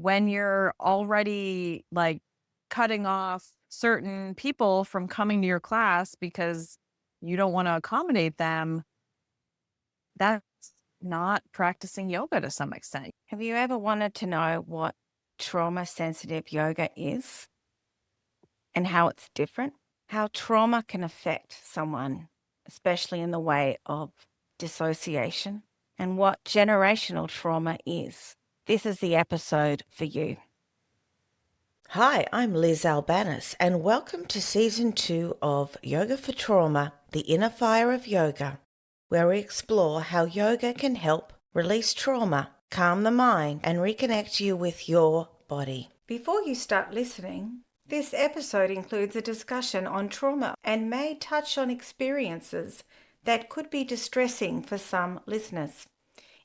when you're already like cutting off certain people from coming to your class because you don't want to accommodate them, that's not practicing yoga to some extent. Have you ever wanted to know what trauma sensitive yoga is and how it's different? How trauma can affect someone, especially in the way of dissociation, and what generational trauma is. This is the episode for you. Hi, I'm Liz Albanis, and welcome to Season 2 of Yoga for Trauma, the Inner Fire of Yoga, where we explore how yoga can help release trauma, calm the mind, and reconnect you with your body. Before you start listening, this episode includes a discussion on trauma and may touch on experiences that could be distressing for some listeners,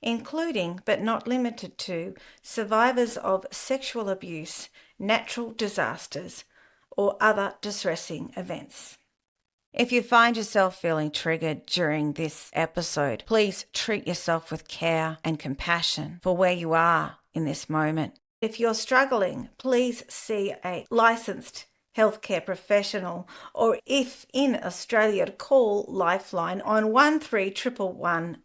including but not limited to survivors of sexual abuse, natural disasters, or other distressing events. If you find yourself feeling triggered during this episode, please treat yourself with care and compassion for where you are in this moment. If you're struggling, please see a licensed healthcare professional, or if in Australia, call Lifeline on 13114.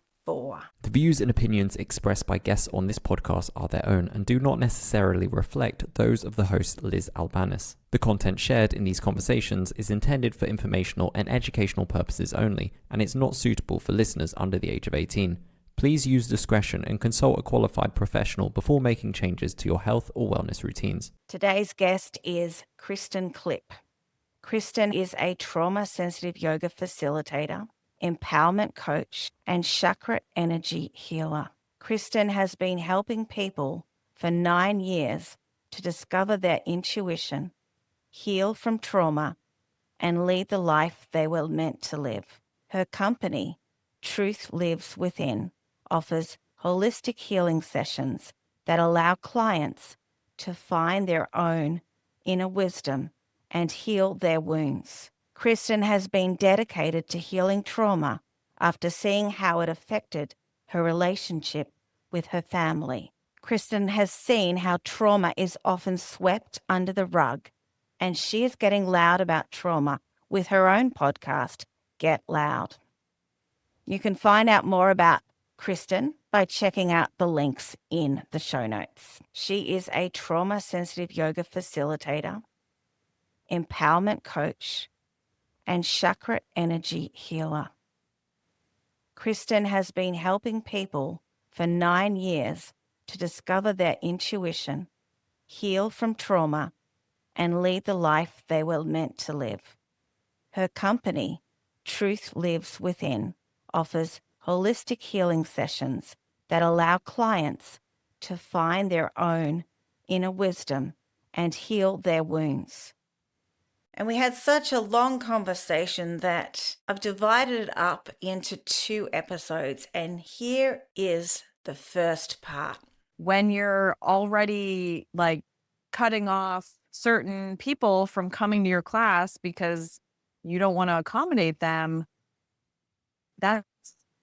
The views and opinions expressed by guests on this podcast are their own and do not necessarily reflect those of the host Liz Albanis. The content shared in these conversations is intended for informational and educational purposes only, and it's not suitable for listeners under the age of 18. Please use discretion and consult a qualified professional before making changes to your health or wellness routines. Today's guest is Kristen Klipp. Kristin is a trauma-sensitive yoga facilitator, empowerment coach, and chakra energy healer. Kristin has been helping people for 9 years to discover their intuition, heal from trauma, and lead the life they were meant to live. Her company, Truth Lives Within, offers holistic healing sessions that allow clients to find their own inner wisdom and heal their wounds. Kristin has been dedicated to healing trauma after seeing how it affected her relationship with her family. Kristin has seen how trauma is often swept under the rug, and she is getting loud about trauma with her own podcast, Get Loud. You can find out more about Kristin by checking out the links in the show notes. She is a trauma-sensitive yoga facilitator, empowerment coach, and chakra energy healer. Kristin has been helping people for 9 years to discover their intuition, heal from trauma, and lead the life they were meant to live. Her company, Truth Lives Within, offers holistic healing sessions that allow clients to find their own inner wisdom and heal their wounds. And we had such a long conversation that I've divided it up into 2 episodes, and here is the first part. When you're already like cutting off certain people from coming to your class because you don't want to accommodate them, that's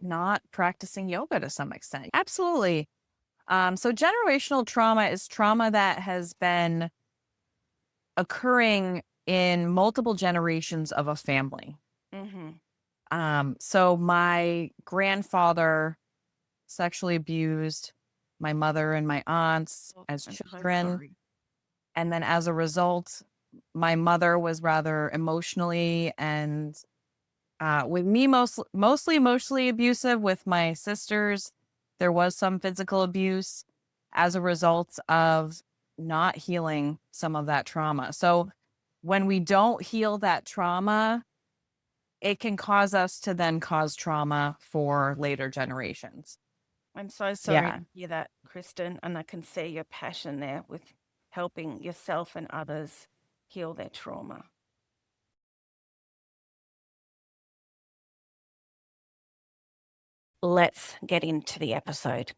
not practicing yoga to some extent. Absolutely. So generational trauma is trauma that has been occurring in multiple generations of a family. So my grandfather sexually abused my mother and my aunts as children. And then as a result, my mother was rather emotionally and with me mostly emotionally abusive. With my sisters, there was some physical abuse as a result of not healing some of that trauma. So when we don't heal that trauma, it can cause us to then cause trauma for later generations. I'm so sorry to hear that, Kristin, and I can see your passion there with helping yourself and others heal their trauma. Let's get into the episode.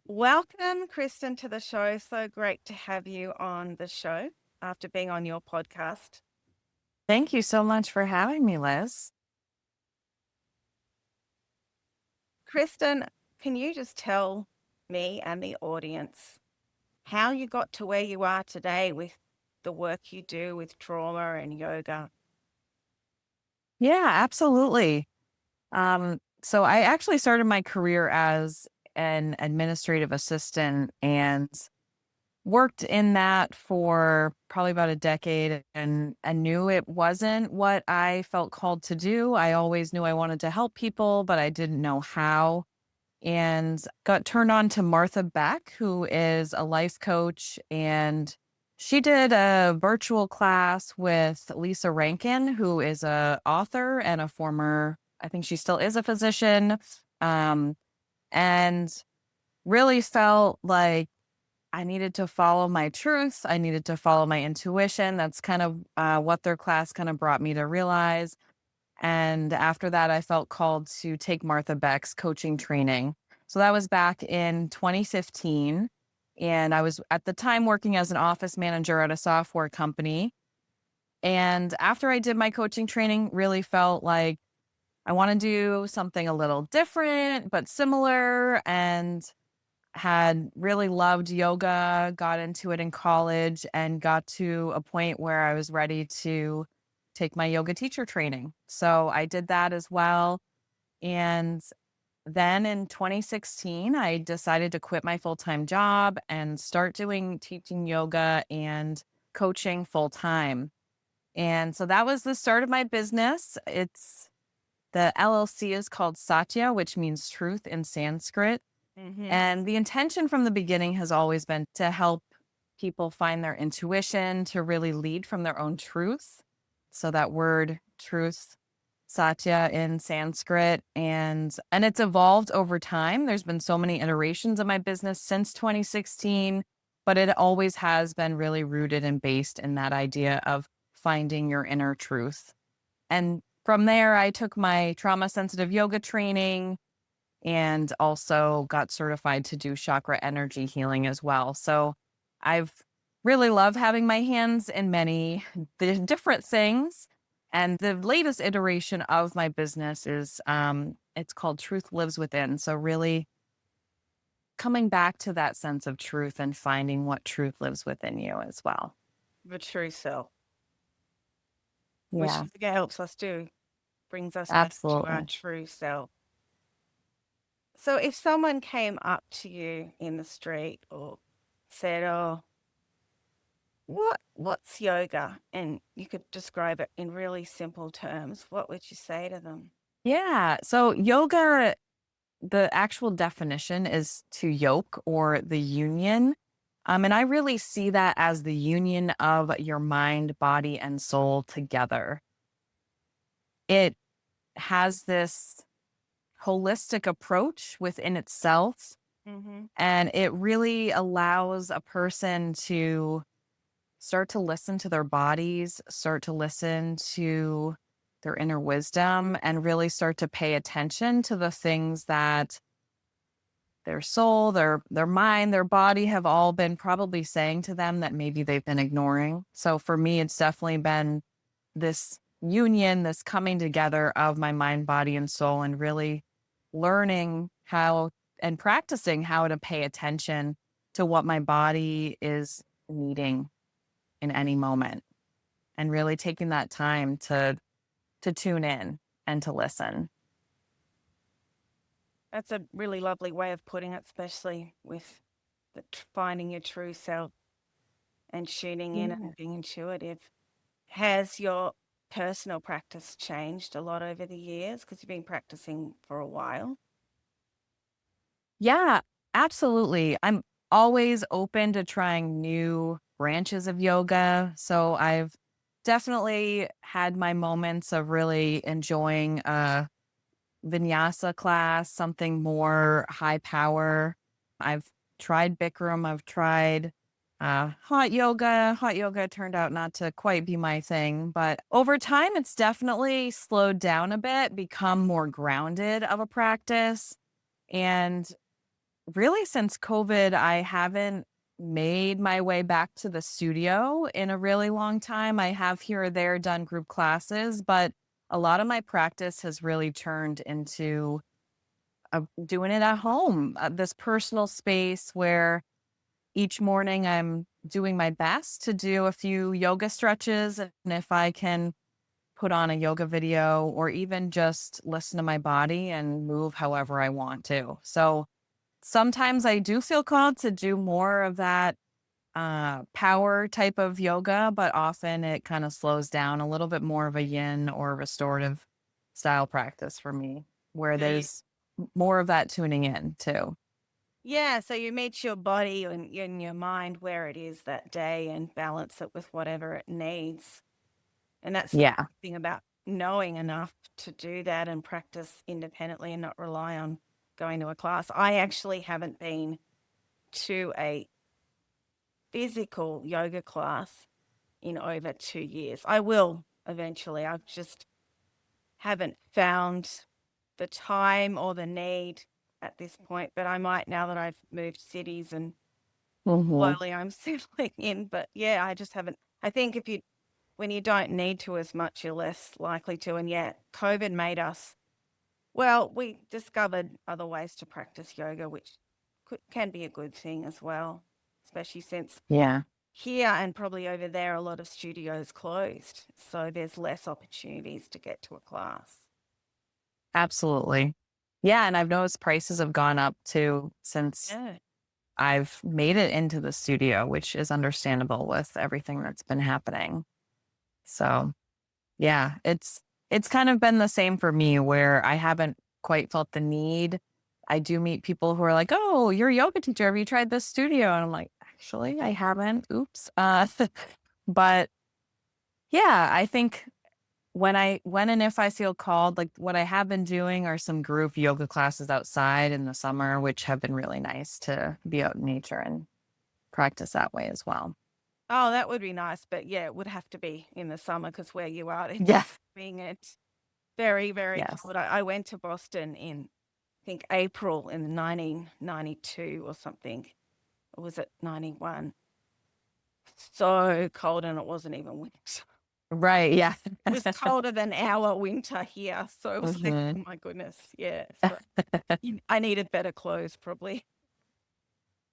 Welcome, Kristin, to the show. So great to have you on the show after being on your podcast. Thank you so much for having me, Liz. Kristen, can you just tell me and the audience how you got to where you are today with the work you do with trauma and yoga? Yeah, absolutely. So I actually started my career as an administrative assistant and worked in that for probably about a decade and knew it wasn't what I felt called to do. I always knew I wanted to help people, but I didn't know how. And got turned on to Martha Beck, who is a life coach. And she did a virtual class with Lisa Rankin, who is a author and a former, I think she still is a physician. Um, and really felt like I needed to follow my truth. I needed to follow my intuition. That's kind of what their class kind of brought me to realize. And after that, I felt called to take Martha Beck's coaching training. So that was back in 2015. And I was at the time working as an office manager at a software company. And after I did my coaching training, really felt like I want to do something a little different, but similar. And had really loved yoga, got into it in college, and got to a point where I was ready to take my yoga teacher training. So I did that as well. And then in 2016, I decided to quit my full time job and start doing teaching yoga and coaching full time. And so that was the start of my business. The LLC is called Satya, which means truth in Sanskrit. And the intention from the beginning has always been to help people find their intuition, to really lead from their own truth. So that word truth, satya in Sanskrit, and it's evolved over time. There's been so many iterations of my business since 2016, but it always has been really rooted and based in that idea of finding your inner truth. And from there, I took my trauma sensitive yoga training and also got certified to do chakra energy healing as well. So I've really loved having my hands in many different things. And the latest iteration of my business is it's called Truth Lives Within. So really coming back to that sense of truth and finding what truth lives within you as well. The true self, Yeah, which yoga helps us do, brings us back to our absolutely. true self. So if someone came up to you in the street or said, "Oh, what's yoga?" and you could describe it in really simple terms, what would you say to them? Yeah. So yoga, the actual definition is to yoke or the union. And I really see that as the union of your mind, body, and soul together. It has this holistic approach within itself, Mm-hmm. and it really allows a person to start to listen to their bodies, start to listen to their inner wisdom, and really start to pay attention to the things that their soul, their mind, their body have all been probably saying to them that maybe they've been ignoring. So for me, it's definitely been this union, this coming together of my mind, body, and soul, and really learning how and practicing how to pay attention to what my body is needing in any moment, and really taking that time to tune in and to listen. That's a really lovely way of putting it, especially with finding your true self and tuning in Yeah. and being intuitive. Has your personal practice changed a lot over the years because you've been practicing for a while? Yeah, absolutely. I'm always open to trying new branches of yoga. So I've definitely had my moments of really enjoying a vinyasa class, something more high power. I've tried Bikram, I've tried hot yoga. Hot yoga turned out not to quite be my thing, but over time it's definitely slowed down a bit, become more grounded of a practice. And really, since COVID, I haven't made my way back to the studio in a really long time. I have here or there done group classes, but a lot of my practice has really turned into I'm doing it at home, this personal space where each morning I'm doing my best to do a few yoga stretches. And if I can put on a yoga video or even just listen to my body and move however I want to. So sometimes I do feel called to do more of that power type of yoga, but often it kind of slows down a little bit more of a yin or restorative style practice for me, where So you, there's more of that tuning in too. yeah, so you meet your body and your mind where it is that day and balance it with whatever it needs. And that's the Yeah. thing about knowing enough to do that and practice independently and not rely on going to a class. I actually haven't been to a physical yoga class in over 2 years. I will eventually. I've just haven't found the time or the need at this point, but I might now that I've moved cities and Hmm. slowly I'm settling in. But yeah, I just haven't. I think when you don't need to as much, you're less likely to. And yet, COVID made us, well, we discovered other ways to practice yoga, which can be a good thing as well, especially since Yeah, here and probably over there, a lot of studios closed. So there's less opportunities to get to a class. absolutely. Yeah. And I've noticed prices have gone up too since Yeah. I've made it into the studio, which is understandable with everything that's been happening. So yeah, it's kind of been the same for me where I haven't quite felt the need. I do meet people who are like, "Oh, you're a yoga teacher. Have you tried this studio?" And I'm like, "Actually, I haven't. Oops." But yeah, I think when and if I feel called, like what I have been doing are some group yoga classes outside in the summer, which have been really nice to be out in nature and practice that way as well. Oh, that would be nice. But yeah, it would have to be in the summer because where you are, it's Yeah. being it very, very Yes. cold. I went to Boston in, I think, April in 1992 or something. Or was it 91? So cold and it wasn't even winter. Right. Yeah. It was colder than our winter here. So it was like, Mhm. oh my goodness. Yeah. So I needed better clothes probably.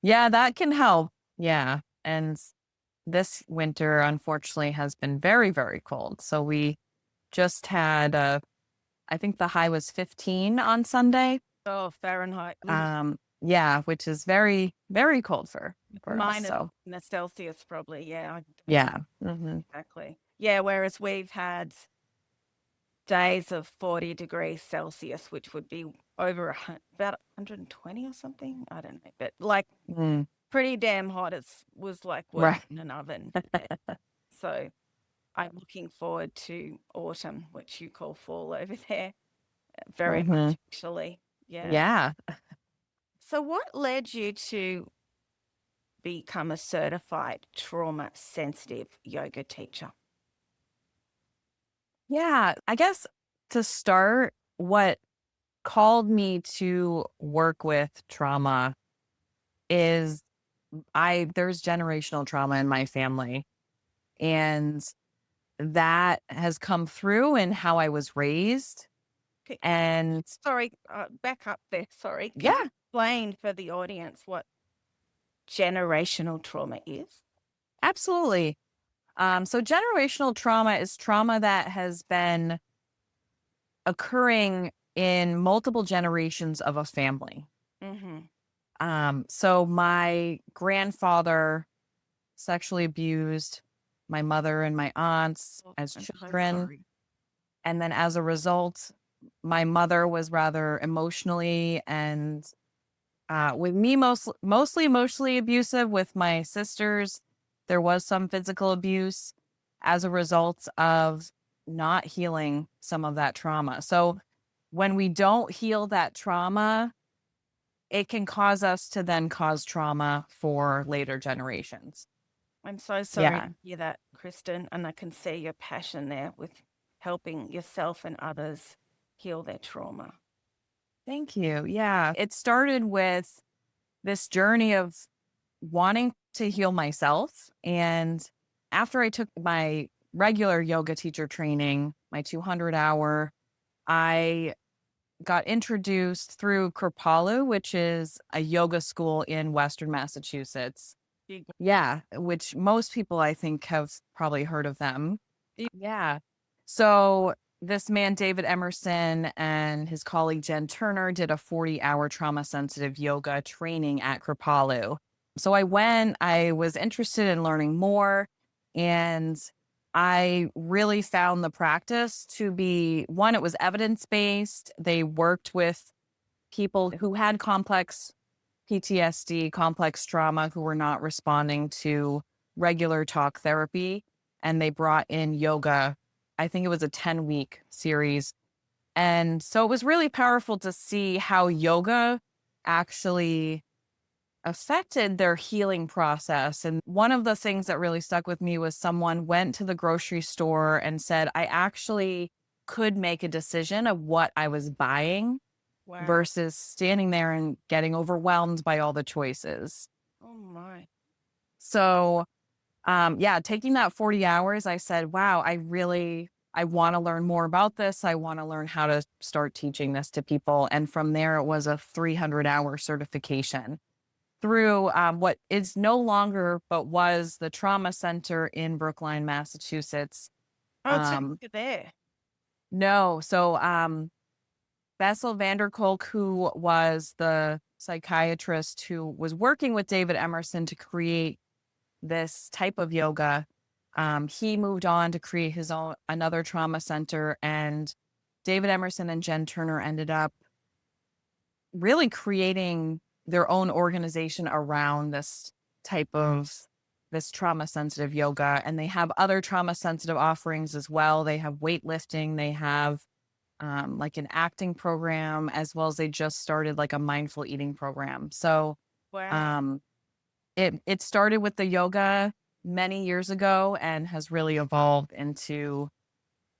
Yeah, that can help. Yeah. And this winter, unfortunately, has been very, very cold. So we just had, I think the high was 15 on Sunday. Oh, Fahrenheit. Yeah, which is very, very cold for us. Minus So in the Celsius probably. Yeah, yeah. Hmm. exactly. Yeah, whereas we've had days of 40 degrees Celsius, which would be over about 120 or something. I don't know, but like Mm, pretty damn hot. It was like right. working in an oven. Yeah. So I'm looking forward to autumn, which you call fall over there, very Hmm. much actually. Yeah. Yeah. So what led you to become a certified trauma sensitive yoga teacher? Yeah. I guess to start, what called me to work with trauma is there's generational trauma in my family. And that has come through in how I was raised. Okay, And sorry, back up there. Sorry. Can you yeah, explain for the audience what generational trauma is? absolutely. So generational trauma is trauma that has been occurring in multiple generations of a family. Mm-hmm. So my grandfather sexually abused my mother and my aunts Oh, as I'm so children. sorry. And then as a result, my mother was rather emotionally and with me mostly emotionally abusive. With my sisters, there was some physical abuse as a result of not healing some of that trauma. So when we don't heal that trauma, it can cause us to then cause trauma for later generations. I'm so sorry Yeah. to hear that, Kristen, and I can see your passion there with helping yourself and others heal their trauma. Thank you. Yeah. It started with this journey of wanting to heal myself. And after I took my regular yoga teacher training, my 200 hour, I got introduced through Kripalu, which is a yoga school in Western Massachusetts. Yeah, which most people I think have probably heard of them. Yeah. So this man, David Emerson, and his colleague Jen Turner did a 40-hour trauma-sensitive yoga training at Kripalu. So I went, I was interested in learning more, and I really found the practice to be, one, it was evidence-based. They worked with people who had complex PTSD, complex trauma, who were not responding to regular talk therapy. And they brought in yoga. I think it was a 10-week series. And so it was really powerful to see how yoga actually affected their healing process. And one of the things that really stuck with me was someone went to the grocery store and said, I actually could make a decision of what I was buying versus standing there and getting overwhelmed by all the choices. Oh my. So, taking that 40 hours, I said, wow, I want to learn more about this. I want to learn how to start teaching this to people. And from there, it was a 300-hour certification through what is no longer, but was the trauma center in Brookline, Massachusetts. Oh, it's there. No. So, Bessel van der Kolk, who was the psychiatrist who was working with David Emerson to create this type of yoga, he moved on to create his own another trauma center, and David Emerson and Jen Turner ended up really creating their own organization around this type of this trauma sensitive yoga. And they have other trauma sensitive offerings as well. They have weightlifting, they have like an acting program, as well as they just started like a mindful eating program. So it started with the yoga many years ago and has really evolved into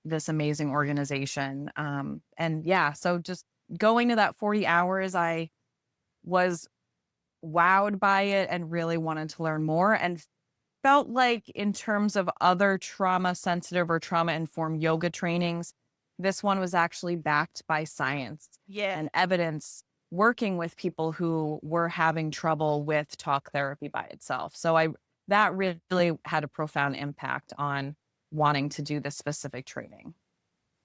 this amazing organization. So just going to that 40 hours, I was wowed by it and really wanted to learn more, and felt like in terms of other trauma sensitive or trauma informed yoga trainings, this one was actually backed by science and evidence, working with people who were having trouble with talk therapy by itself. So that really had a profound impact on wanting to do this specific training.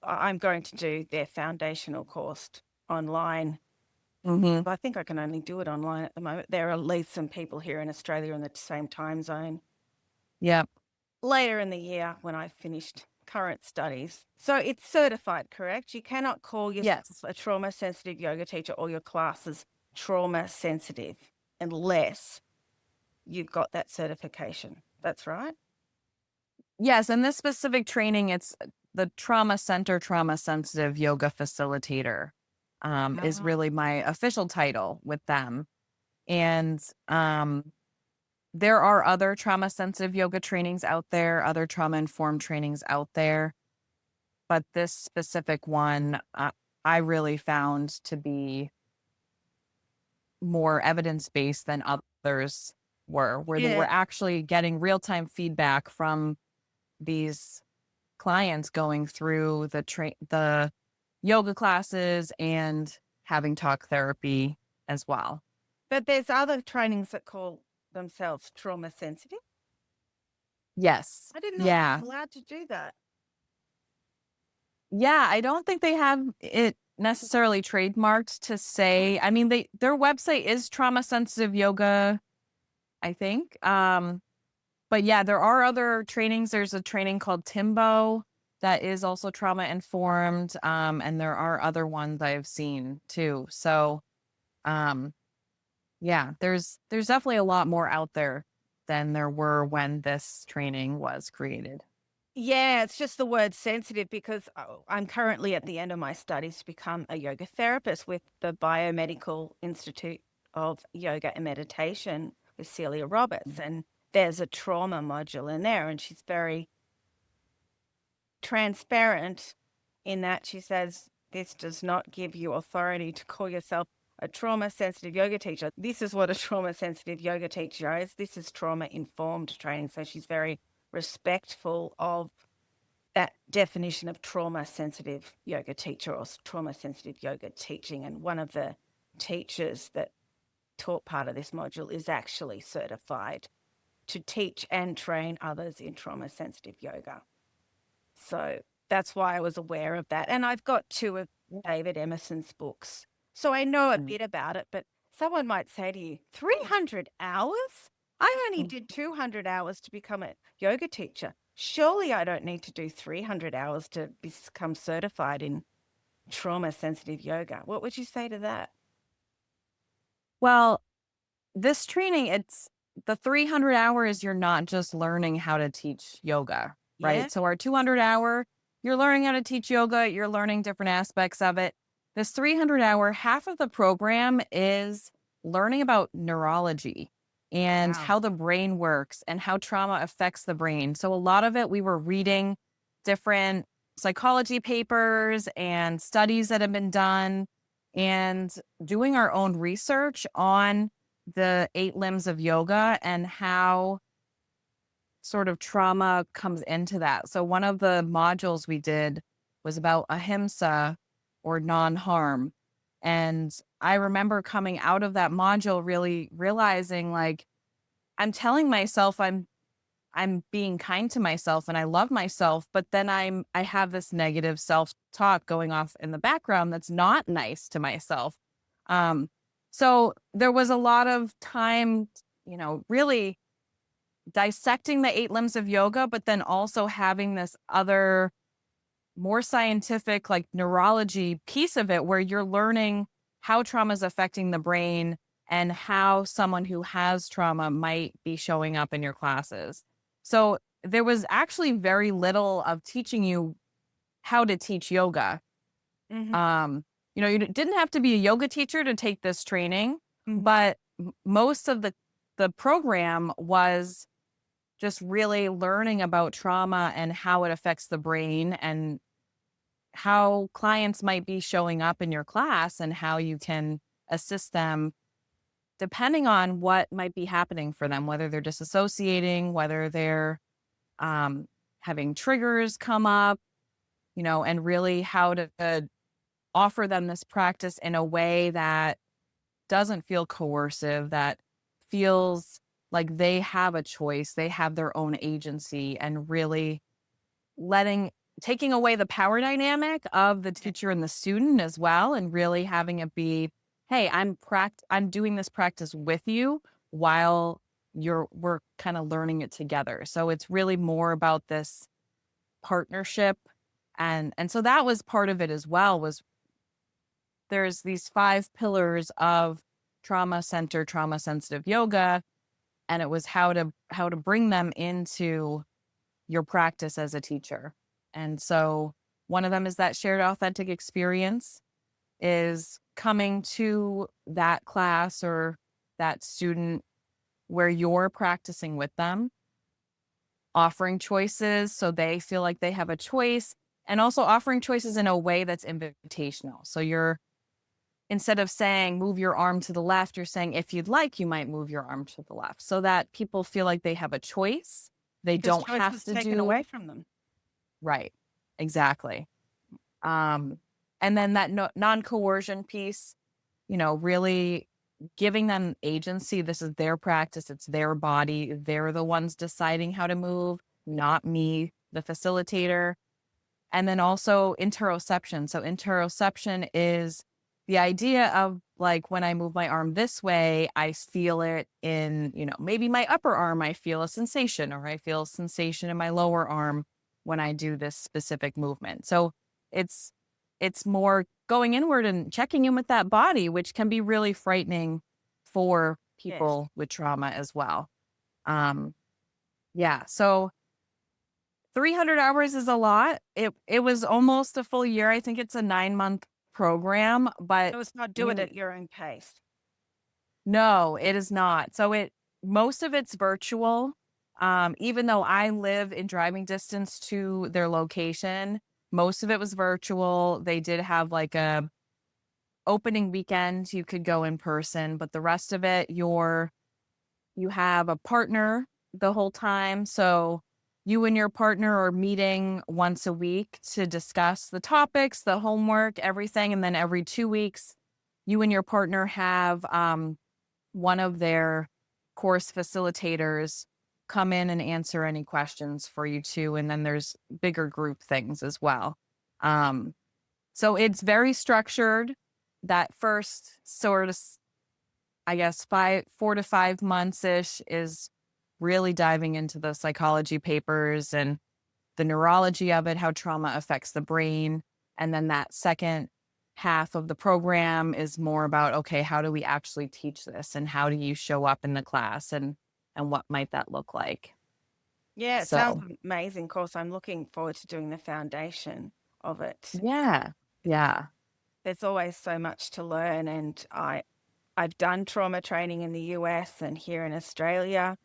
I'm going to do their foundational course online. Mm-hmm. I think I can only do it online at the moment. There are at least some people here in Australia in the same time zone. Yep. Later in the year when I've finished current studies. So it's certified, correct? You cannot call yourself a trauma-sensitive yoga teacher or your classes trauma-sensitive unless you've got that certification. That's right? Yes, and this specific training, it's the Trauma Center Trauma Sensitive Yoga Facilitator is really my official title with them. And there are other trauma sensitive yoga trainings out there, other trauma informed trainings out there. But this specific one, I really found to be more evidence based than others were, where they were actually getting real time feedback from these clients going through the yoga classes and having talk therapy as well. But there's other trainings that call themselves trauma sensitive. Yes. I didn't know I was allowed to do that. Yeah, I don't think they have it necessarily trademarked to say. I mean, their website is trauma sensitive yoga, I think. But yeah, there are other trainings. There's a training called Timbo that is also trauma informed. And there are other ones I've seen too. So there's definitely a lot more out there than there were when this training was created. Yeah, it's just the word sensitive because I'm currently at the end of my studies to become a yoga therapist with the Biomedical Institute of Yoga and Meditation with Celia Roberts. And there's a trauma module in there, and she's very transparent in that she says, this does not give you authority to call yourself a trauma-sensitive yoga teacher. This is what a trauma-sensitive yoga teacher is. This is trauma-informed training. So she's very respectful of that definition of trauma-sensitive yoga teacher or trauma-sensitive yoga teaching. And one of the teachers that taught part of this module is actually certified to teach and train others in trauma-sensitive yoga. So that's why I was aware of that. And I've got 2 of David Emerson's books. So I know a bit about it, but someone might say to you, 300 hours? I only did 200 hours to become a yoga teacher. Surely I don't need to do 300 hours to become certified in trauma-sensitive yoga. What would you say to that? Well, this training, it's the 300 hours, you're not just learning how to teach yoga, right? Yeah. So our 200 hour, you're learning how to teach yoga, you're learning different aspects of it. This 300 hour, half of the program is learning about neurology and Wow. how the brain works and how trauma affects the brain. So a lot of it, we were reading different psychology papers and studies that have been done and doing our own research on the 8 limbs of yoga and how sort of trauma comes into that. So one of the modules we did was about ahimsa or non-harm. And I remember coming out of that module really realizing, like, I'm telling myself I'm being kind to myself and I love myself, but then I have this negative self-talk going off in the background that's not nice to myself. So there was a lot of time, really dissecting the 8 limbs of yoga, but then also having this other more scientific, like, neurology piece of it where you're learning how trauma is affecting the brain and how someone who has trauma might be showing up in your classes. So there was actually very little of teaching you how to teach yoga. Mhm. You didn't have to be a yoga teacher to take this training, Mhm. but most of the program was just really learning about trauma and how it affects the brain and how clients might be showing up in your class and how you can assist them depending on what might be happening for them, whether they're disassociating, whether they're having triggers come up, and really how to offer them this practice in a way that doesn't feel coercive, that feels like they have a choice, they have their own agency, and really taking away the power dynamic of the teacher and the student as well, and really having it be, hey, I'm doing this practice with you while we're kind of learning it together. So it's really more about this partnership. And so that was part of it as well, was there's these 5 pillars of trauma sensitive yoga, and it was how to bring them into your practice as a teacher. And so one of them is that shared authentic experience, is coming to that class or that student where you're practicing with them, offering choices so they feel like they have a choice, and also offering choices in a way that's invitational. So you're, instead of saying move your arm to the left, you're saying if you'd like, you might move your arm to the left, so that people feel like they have a choice. They Because don't choice have was to taken do away from them. right. Exactly. And then that non-coercion piece, really giving them agency. This is their practice. It's their body. They're the ones deciding how to move, not me, the facilitator. And then also interoception. So interoception is the idea of, like, when I move my arm this way, I feel it in, maybe my upper arm, I feel a sensation, or I feel a sensation in my lower arm when I do this specific movement. So it's more going inward and checking in with that body, which can be really frightening for Yes. people with trauma as well. Yeah. So 300 hours is a lot. It was almost a full year. I think it's a 9-month program, but So it's not do it at your own pace. no, it is not. So most of it's virtual. Even though I live in driving distance to their location, most of it was virtual. They did have like a opening weekend you could go in person, but the rest of it, you have a partner the whole time. So you and your partner are meeting once a week to discuss the topics, the homework, everything. And then every 2 weeks, you and your partner have one of their course facilitators come in and answer any questions for you too. And then there's bigger group things as well. So it's very structured. That first sort of, I guess, 4 to 5 months-ish is really diving into the psychology papers and the neurology of it, how trauma affects the brain. And then that second half of the program is more about, okay, how do we actually teach this and how do you show up in the class and what might that look like? Yeah, it So, sounds amazing. Of course, I'm looking forward to doing the foundation of it. yeah. There's always so much to learn, and I've done trauma training in the US and here in Australia.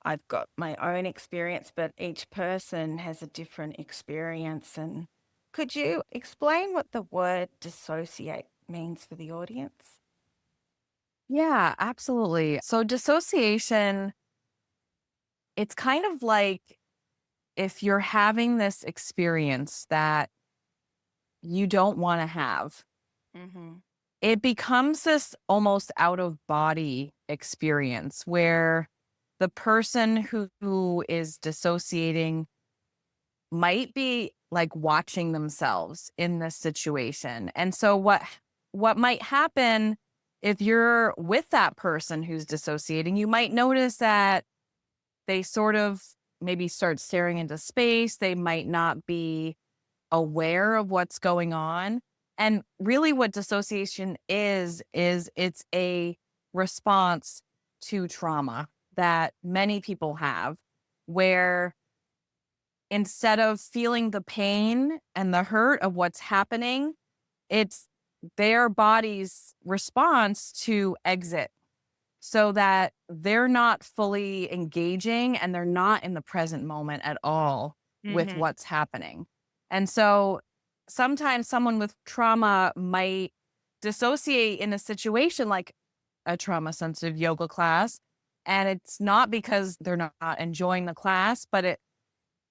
I've got my own experience, but each person has a different experience. And could you explain what the word dissociate means for the audience? Yeah, absolutely. So dissociation, it's kind of like if you're having this experience that you don't want to have, Mm-hmm. it becomes this almost out of body experience where the person who is dissociating might be like watching themselves in this situation. And so what might happen if you're with that person who's dissociating, you might notice that they sort of maybe start staring into space. They might not be aware of what's going on. And really what dissociation is it's a response to trauma that many people have, where instead of feeling the pain and the hurt of what's happening, it's their body's response to exit so that they're not fully engaging and they're not in the present moment at all with Mm-hmm. what's happening. And so sometimes someone with trauma might dissociate in a situation like a trauma sensitive yoga class. And it's not because they're not enjoying the class, but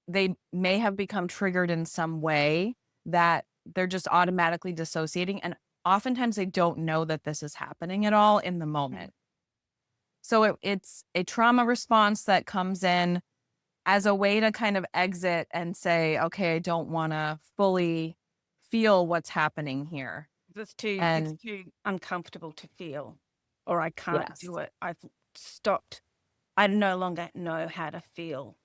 they may have become triggered in some way that they're just automatically dissociating. And oftentimes they don't know that this is happening at all in the moment. So it's a trauma response that comes in as a way to kind of exit and say, okay, I don't want to fully feel what's happening here. It's And too uncomfortable to feel, or I can't yes. do it. I've stopped. I no longer know how to feel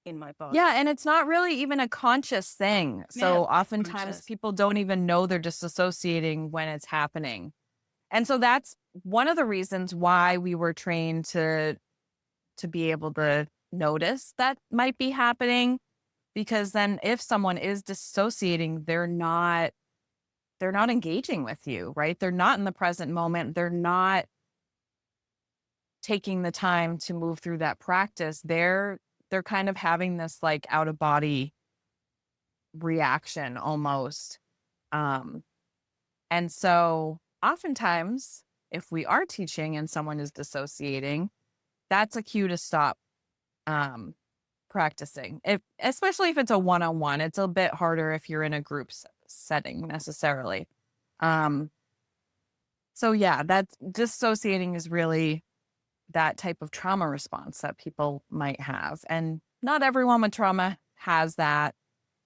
in my body. Yeah, and it's not really even a conscious thing. So oftentimes conscious. people don't even know they're disassociating when it's happening. And so that's one of the reasons why we were trained to be able to notice that might be happening, because then if someone is dissociating, they're not engaging with you, right? They're not in the present moment. They're not taking the time to move through that practice. They're kind of having this like out of body reaction almost. And so oftentimes if we are teaching and someone is dissociating, that's a cue to stop practicing. Especially if it's a one-on-one, it's a bit harder if you're in a group setting necessarily. So yeah, that's dissociating is really that type of trauma response that people might have. And not everyone with trauma has that,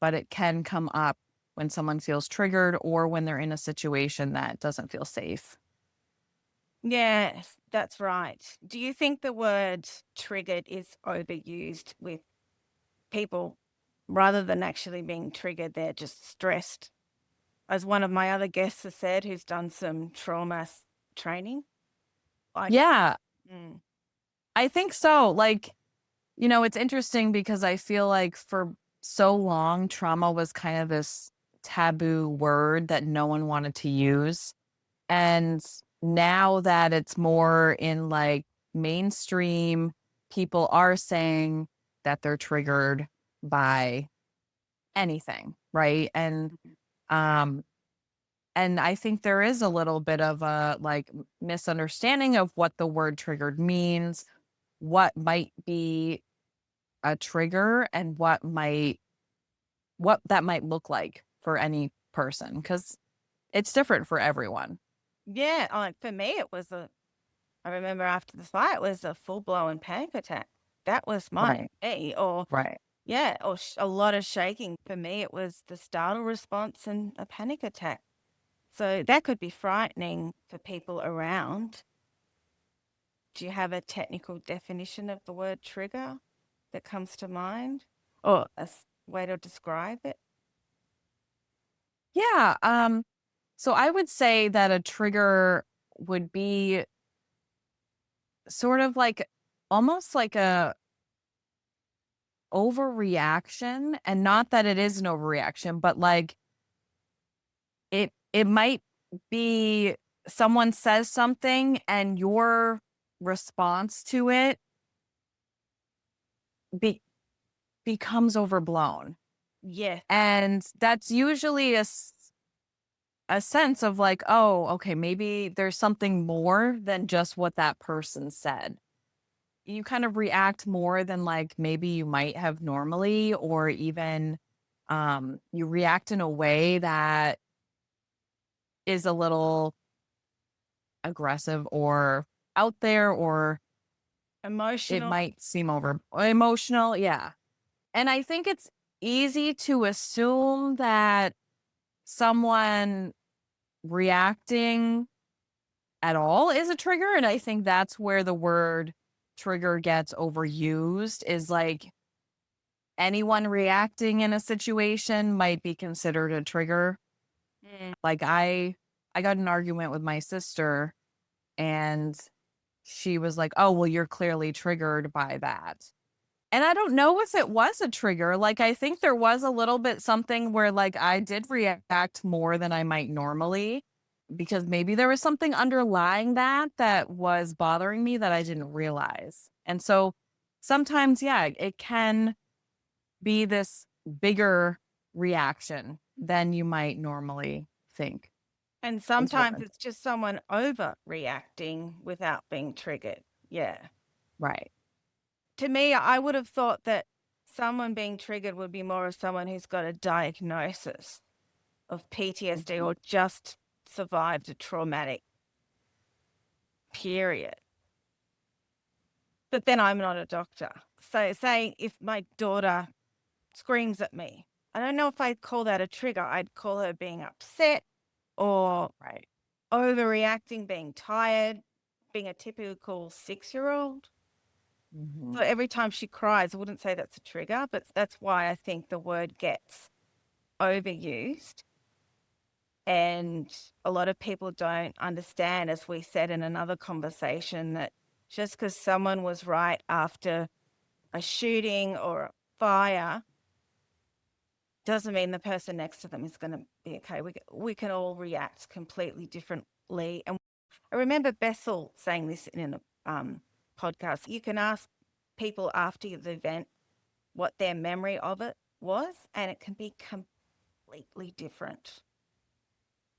but it can come up when someone feels triggered or when they're in a situation that doesn't feel safe. Yes, that's right. Do you think the word triggered is overused with people rather than actually being triggered? They're just stressed. As one of my other guests has said, who's done some trauma training. Yeah, Mm. I think so. Like, it's interesting because I feel like for so long, trauma was kind of this taboo word that no one wanted to use. And now that it's more in like mainstream, people are saying that they're triggered by anything, right? And I think there is a little bit of a like misunderstanding of what the word triggered means, what might be a trigger and what that might look like for any person, because it's different for everyone. Yeah, like for me, I remember after the fight, it was a full-blown panic attack. That was mine. Or Right. yeah, or a lot of shaking. For me, it was the startle response and a panic attack. So that could be frightening for people around. Do you have a technical definition of the word trigger that comes to mind, or a way to describe it? Yeah. So I would say that a trigger would be sort of like almost like a overreaction, and not that it is an overreaction, but like it might be someone says something and your response to it becomes overblown. Yeah. And that's usually a sense of like, oh, okay, maybe there's something more than just what that person said. You kind of react more than like maybe you might have normally, or even you react in a way that is a little aggressive or out there, or it Emotional. might seem over emotional. Yeah. And I think it's easy to assume that someone reacting at all is a trigger. And I think that's where the word trigger gets overused, is like anyone reacting in a situation might be considered a trigger. Like I got in an argument with my sister, and she was like, "Oh, well, you're clearly triggered by that." And I don't know if it was a trigger. Like, I think there was a little bit something where like I did react more than I might normally, because maybe there was something underlying that was bothering me that I didn't realize. And so sometimes, yeah, it can be this bigger reaction than you might normally think. And sometimes it's just someone overreacting without being triggered. Yeah. Right. To me, I would have thought that someone being triggered would be more of someone who's got a diagnosis of PTSD or just survived a traumatic period. But then I'm not a doctor. So say if my daughter screams at me, I don't know if I'd call that a trigger. I'd call her being upset or Right. overreacting, being tired, being a typical 6-year-old. So every time she cries, I wouldn't say that's a trigger, but that's why I think the word gets overused. And a lot of people don't understand, as we said in another conversation, that just because someone was right after a shooting or a fire doesn't mean the person next to them is going to be okay. We can all react completely differently. And I remember Bessel saying this in a podcast. You can ask people after the event what their memory of it was, and it can be completely different.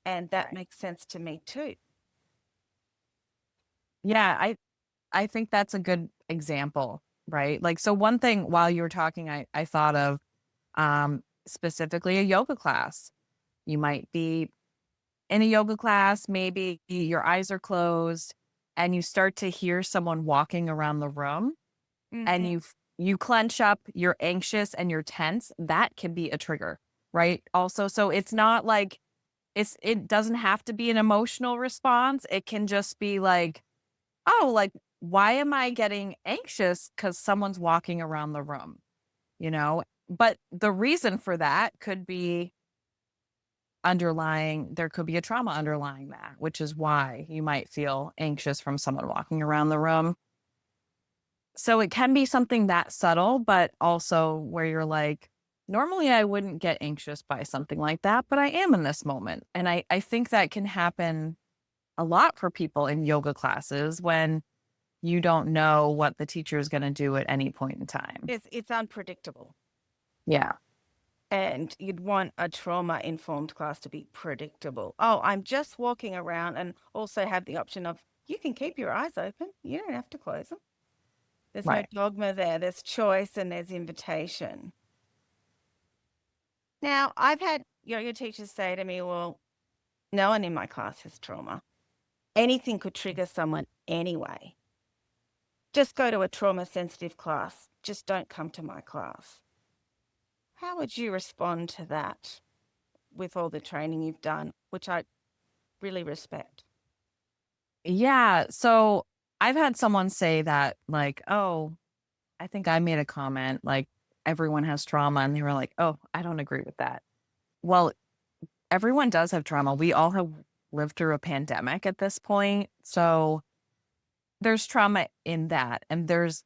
And that makes sense to me too. Yeah, I think that's a good example, right? Like, so one thing while you were talking, I thought of specifically a yoga class. You might be in a yoga class, maybe your eyes are closed, and you start to hear someone walking around the room, and you clench up, you're anxious and you're tense. That can be a trigger, right? Also, so it's not like it doesn't have to be an emotional response. It can just be like, oh, like, why am I getting anxious? Because someone's walking around the room, you know? But the reason for that could be there could be a trauma underlying that, which is why you might feel anxious from someone walking around the room. So it can be something that subtle, but also where you're like, normally I wouldn't get anxious by something like that, but I am in this moment. And I think that can happen a lot for people in yoga classes when you don't know what the teacher is going to do at any point in time. It's unpredictable. Yeah. And you'd want a trauma-informed class to be predictable. Oh, I'm just walking around, and also have the option of, you can keep your eyes open. You don't have to close them. There's Right. no dogma there. There's choice and there's invitation. Now, I've had yoga teachers say to me, well, no one in my class has trauma. Anything could trigger someone anyway. Just go to a trauma-sensitive class. Just don't come to my class. How would you respond to that with all the training you've done, which I really respect? Yeah. So I've had someone say that, like, oh, I think I made a comment, like, everyone has trauma. And they were like, oh, I don't agree with that. Well, everyone does have trauma. We all have lived through a pandemic at this point. So there's trauma in that. And there's,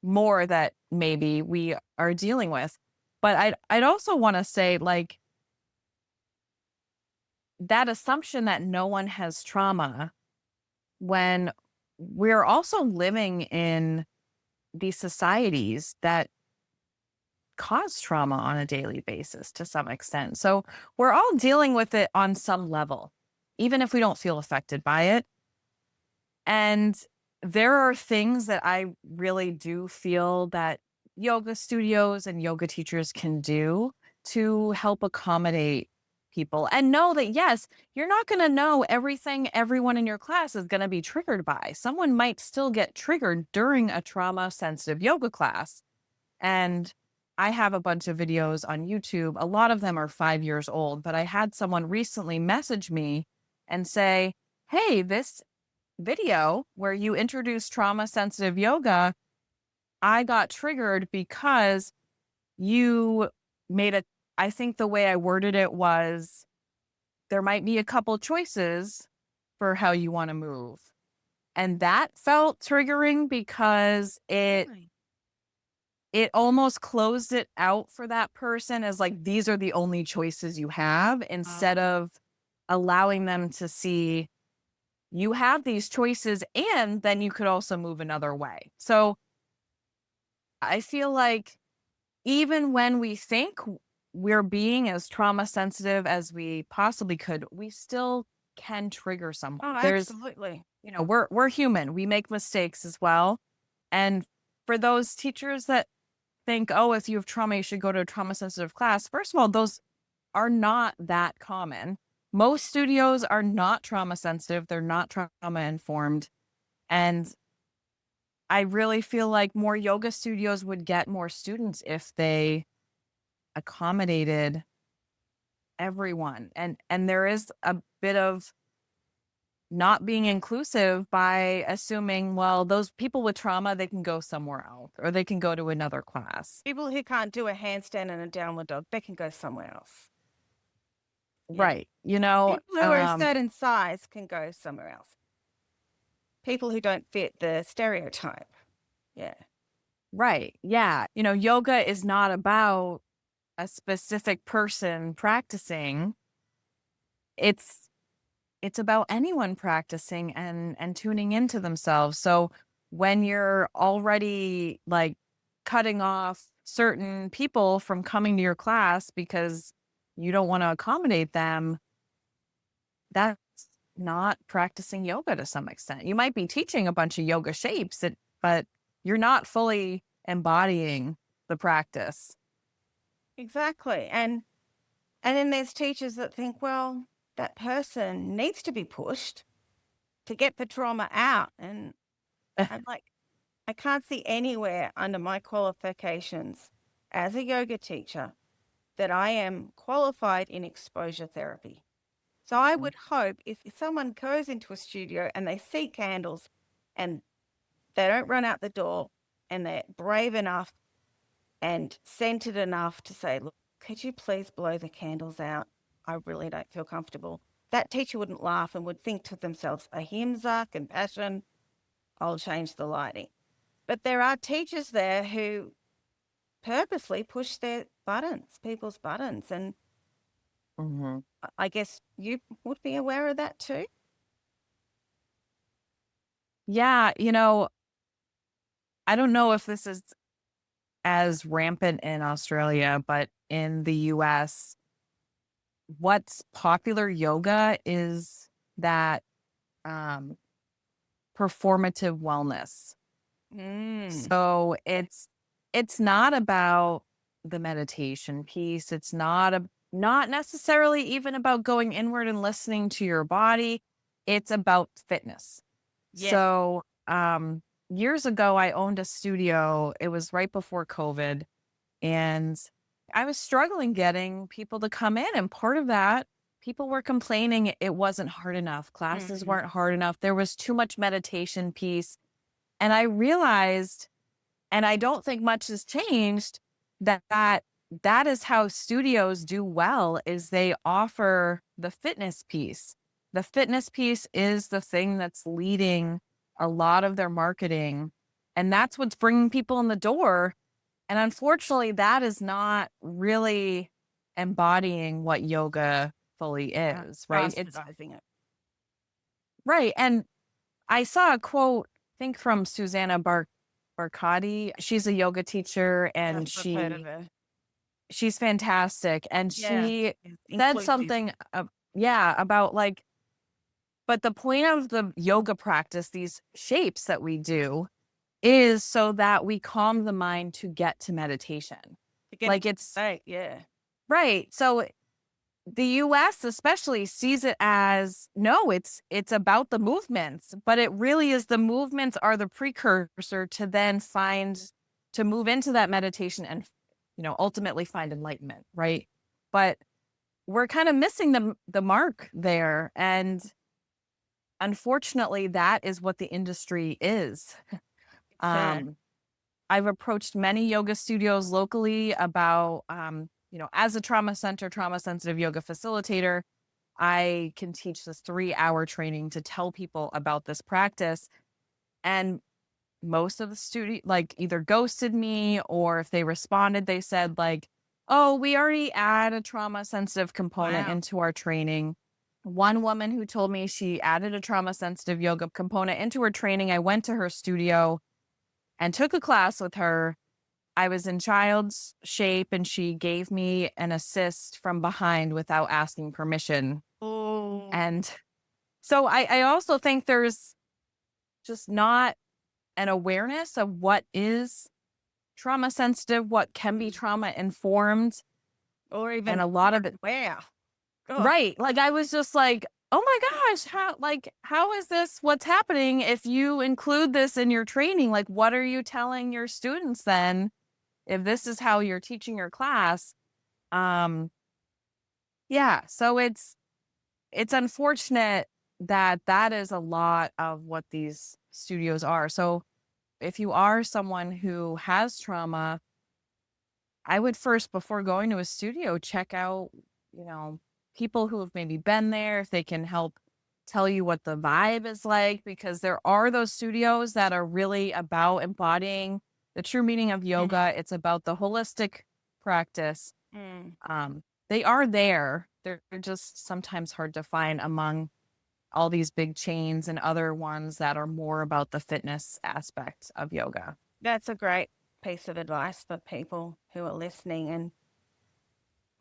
more that maybe we are dealing with. But I'd also want to say, like, that assumption that no one has trauma when we're also living in these societies that cause trauma on a daily basis to some extent. So we're all dealing with it on some level, even if we don't feel affected by it. And there are things that I really do feel that yoga studios and yoga teachers can do to help accommodate people, and know that, yes, you're not going to know everything everyone in your class is going to be triggered by. Someone might still get triggered during a trauma sensitive yoga class. And I have a bunch of videos on YouTube. A lot of them are 5 years old, but I had someone recently message me and say, hey, this video where you introduce trauma sensitive yoga, I got triggered because you I think the way I worded it was, there might be a couple choices for how you want to move. And that felt triggering because it almost closed it out for that person as, like, these are the only choices you have, instead of allowing them to see you have these choices and then you could also move another way. So I feel like even when we think we're being as trauma sensitive as we possibly could, we still can trigger someone. Oh, There's, absolutely. we're human. We make mistakes as well. And for those teachers that think, oh, if you have trauma, you should go to a trauma sensitive class. First of all, those are not that common. Most studios are not trauma sensitive. They're not trauma informed. And I really feel like more yoga studios would get more students if they accommodated everyone. And there is a bit of not being inclusive by assuming, well, those people with trauma, they can go somewhere else or they can go to another class. People who can't do a handstand and a downward dog, they can go somewhere else. Right. People who are a certain size can go somewhere else. People who don't fit the stereotype. Yeah. Right. Yeah. Yoga is not about a specific person practicing. It's about anyone practicing and tuning into themselves. So when you're already, like, cutting off certain people from coming to your class because you don't want to accommodate them, that's not practicing yoga to some extent. You might be teaching a bunch of yoga shapes, but you're not fully embodying the practice. Exactly. And then there's teachers that think, well, that person needs to be pushed to get the trauma out. And I'm like, I can't see anywhere under my qualifications as a yoga teacher that I am qualified in exposure therapy. So I would hope if someone goes into a studio and they see candles and they don't run out the door and they're brave enough and centered enough to say, look, could you please blow the candles out? I really don't feel comfortable. That teacher wouldn't laugh and would think to themselves, ahimsa, compassion, I'll change the lighting. But there are teachers there who purposely push their people's buttons. And I guess you would be aware of that too. Yeah. I don't know if this is as rampant in Australia, but in the US, what's popular yoga is that performative wellness. So it's not about the meditation piece. It's not necessarily even about going inward and listening to your body. It's about fitness. Yes. So years ago, I owned a studio. It was right before COVID, and I was struggling getting people to come in. And part of that, people were complaining it wasn't hard enough. Classes weren't hard enough. There was too much meditation piece. And I realized, and I don't think much has changed, that is how studios do well, is they offer the fitness piece. The fitness piece is the thing that's leading a lot of their marketing, and that's what's bringing people in the door. And unfortunately, that is not really embodying what yoga fully is, right? It's Bastardizing it. right. And I saw a quote, I think from Susanna Barkati. She's a yoga teacher, and Yes, I've heard of her. she's fantastic. And Yeah, she yes, said inclusive. something, about like, but the point of the yoga practice, these shapes that we do, is so that we calm the mind to get to meditation. To get Like it it's right, yeah. right. So the US especially sees it as, no, it's about the movements, but it really is, the movements are the precursor to then to move into that meditation and, ultimately find enlightenment, right? But we're kind of missing the mark there, and unfortunately that is what the industry is. Sad. I've approached many yoga studios locally about, as a trauma sensitive yoga facilitator, I can teach this 3-hour training to tell people about this practice. And most of the studio either ghosted me, or if they responded, they said like, oh, we already add a trauma sensitive component Wow. into our training. One woman who told me she added a trauma sensitive yoga component into her training. I went to her studio and took a class with her. I was in child's shape, and she gave me an assist from behind without asking permission. Oh, And so I also think there's just not an awareness of what is trauma sensitive, what can be trauma informed, or even and a lot of it. wow. Right. Like I was just like, oh my gosh, how is this what's happening if you include this in your training? Like, what are you telling your students then if this is how you're teaching your class? Yeah, so it's unfortunate that is a lot of what these studios are. So if you are someone who has trauma, I would first, before going to a studio, check out, people who have maybe been there, if they can help tell you what the vibe is like, because there are those studios that are really about embodying the true meaning of yoga. It's about the holistic practice. They are there. They're just sometimes hard to find among all these big chains and other ones that are more about the fitness aspect of yoga. That's a great piece of advice for people who are listening and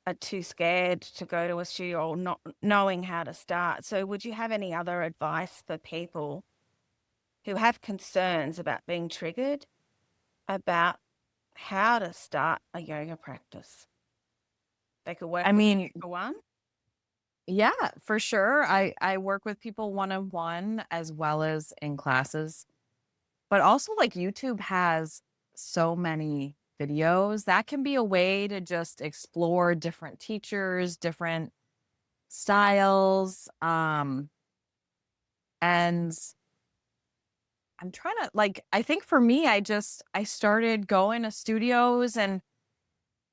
are too scared to go to a studio or not knowing how to start. So would you have any other advice for people who have concerns about being triggered about how to start a yoga practice? They could work with you for one. Yeah, for sure. I work with people one-on-one as well as in classes. But also, like, YouTube has so many videos. That can be a way to just explore different teachers, different styles. And I'm trying to, I think for me, I started going to studios, and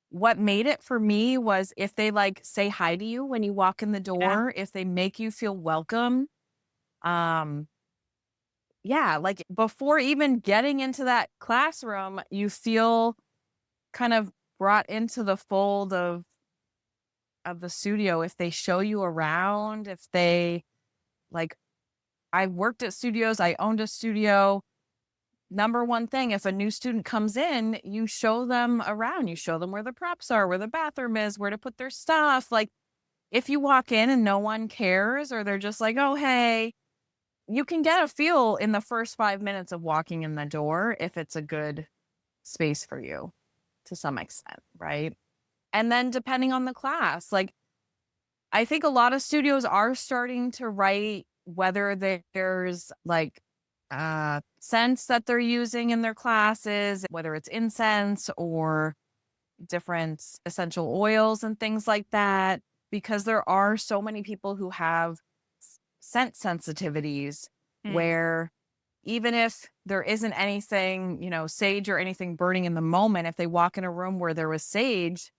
what made it for me was if they say hi to you when you walk in the door, if they make you feel welcome. Yeah, like before even getting into that classroom, you feel kind of brought into the fold of the studio. If they show you around, if they I worked at studios, I owned a studio. Number one thing, if a new student comes in, you show them around, you show them where the props are, where the bathroom is, where to put their stuff. Like if you walk in and no one cares, or they're just like, oh, hey, you can get a feel in the first 5 minutes of walking in the door if it's a good space for you to some extent, right? And then depending on the class, like I think a lot of studios are starting to write whether there's like scents that they're using in their classes, whether it's incense or different essential oils and things like that, because there are so many people who have scent sensitivities where even if there isn't anything, sage or anything burning in the moment, if they walk in a room where there was sage,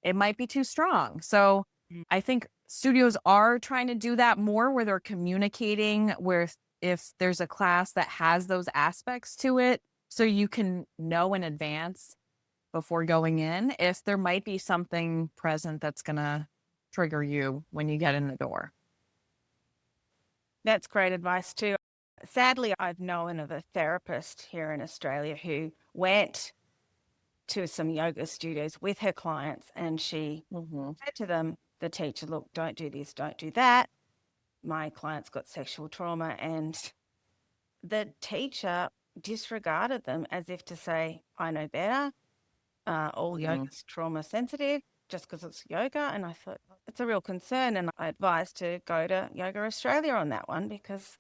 it might be too strong. So I think studios are trying to do that more where they're communicating where if there's a class that has those aspects to it, so you can know in advance before going in if there might be something present that's going to trigger you when you get in the door. That's great advice too. Sadly, I've known of a therapist here in Australia who went to some yoga studios with her clients and she said to them, the teacher, look, don't do this, don't do that. My client's got sexual trauma, and the teacher disregarded them as if to say, I know better. All yoga's trauma sensitive just because it's yoga. And I thought it's a real concern. And I advised to go to Yoga Australia on that one, because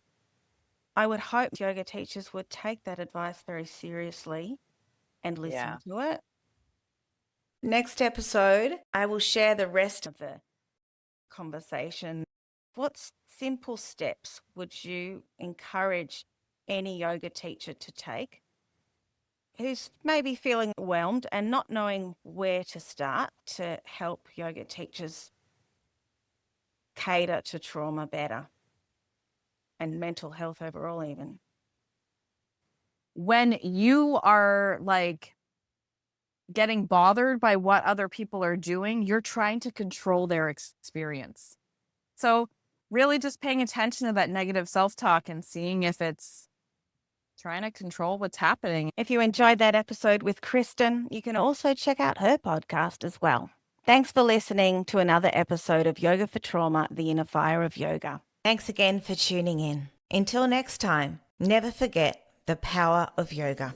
I would hope yoga teachers would take that advice very seriously and listen to it. Next episode, I will share the rest of the conversation. What simple steps would you encourage any yoga teacher to take who's maybe feeling overwhelmed and not knowing where to start to help yoga teachers cater to trauma better and mental health overall even? When you are like getting bothered by what other people are doing, you're trying to control their experience. So really just paying attention to that negative self-talk and seeing if it's trying to control what's happening. If you enjoyed that episode with Kristen, you can also check out her podcast as well. Thanks for listening to another episode of Yoga for Trauma, the Inner Fire of Yoga. Thanks again for tuning in. Until next time, never forget the power of yoga.